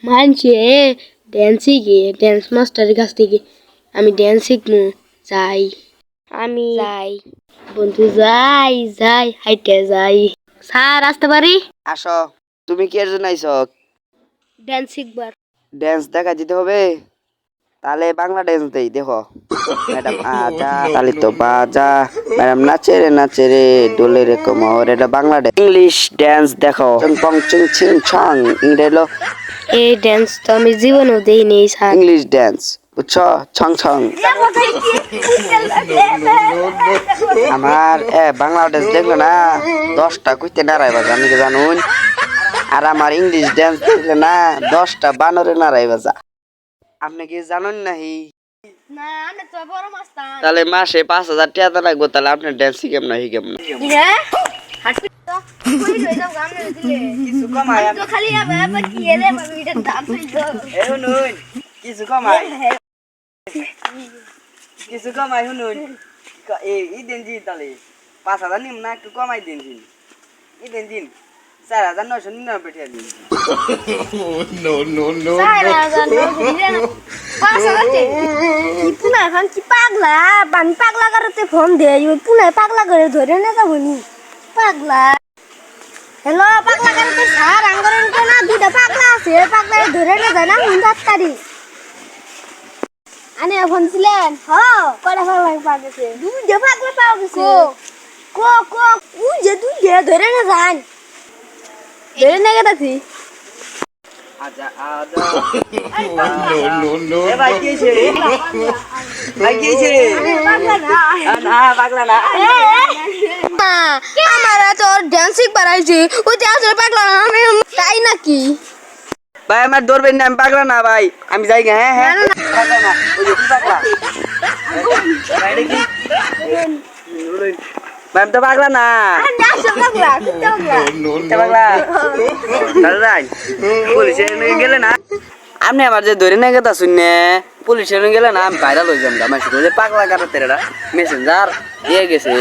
মানছে ড্যান্স শিখে ড্যান্স মাস্টারের কাছ থেকে আমি ড্যান্স শিখবো যাই আমি যাই বন্ধু যাই যাই হাইটে যাই স্যার আসতে পারি আসো। তুমি কি এর জন্য আইছো? ড্যান্স শিখবার ড্যান্স দেখা দিতে হবে। তাহলে বাংলা ড্যান্স দেই, দেখো। ম্যাডাম আজা তালি তো বাজা, ম্যাডাম নাচে রে ডোলে রে কোমর, এটা বাংলা ড্যান্স। ইংলিশ ড্যান্স দেখো, চং পং চিং চিং ছং, ইংরেলো। এই ড্যান্স তো আমি জীবনেও দেইনি স্যার ইংলিশ ড্যান্স বুঝছো, ছং ছং। আমার বাংলা ড্যান্স দেখলে না 10টা কইতে নাড়াইবা, জানি কি জানুন। আর আমার ইংলিশ ড্যান্স দেখলে না 10টা বানরে নাড়াইবা যা। আপনি কি জানেন নাহি? না আমি তো বড় মাস্টার তাহলে মাসে 5,000 টাকা লাগবে, তাহলে আপনি ড্যান্স শিখেন না শিখেন না। হ্যাঁ হাসি তো কই রই যাও গামনে দিলে কিছু কমাই তো খালি আবার কি এলে বাবু এটা দাম পাইছো শুনুন, কিছু কমাই, কিছু কমাই শুনুন। এই দিন জি তাহলে 5,000 নিম না, একটু কমাই দিন দিন। এই দিন দিন 4,999 টাকা দিন। পুনা এখন কি পাগলা বানি পাগলা করতে ফোন দে পুনা পাগলা করে ধরে না যাবো নি পাগলা হ্যালো পাগলা করতে স্যার আঙ্গরের না দুইটা পাগলা আছে পাগলা ধরে না যায় না হুন্দাত তারি আনে ফোন ছিলেন কয়টা পাগলা পাওয়া গেছে দুইটা পাগলা পাওয়া গেছে কো কো দুইটা ধরে না যান ধরে না গেছি আজা আজা এ ভাই কি হইছে? ভাই কি হইছে? পাগলা না না পাগলা না। আমার তো ডান্স শিখবার আইছি ওই যে আসলে পাগলা না আমি তাই নাকি ভাই আমার ধরবেন না, আমি পাগলা না ভাই, আমি যাই গে। হ্যাঁ হ্যাঁ পাগলা না, ওই যে কি পাগলা ভাই দেখি ভাই, আমি তো পাগলা না। পাগলা দাদা পুলিশে গেলে না আপনি আমার যে ধরে নিয়ে গেতা শুনে পুলিশে গেলে না আমি ভাইরাল হয়ে যাম। আমার সাথে পাগলা কাটাতে মেসেঞ্জার দিয়ে গেছে।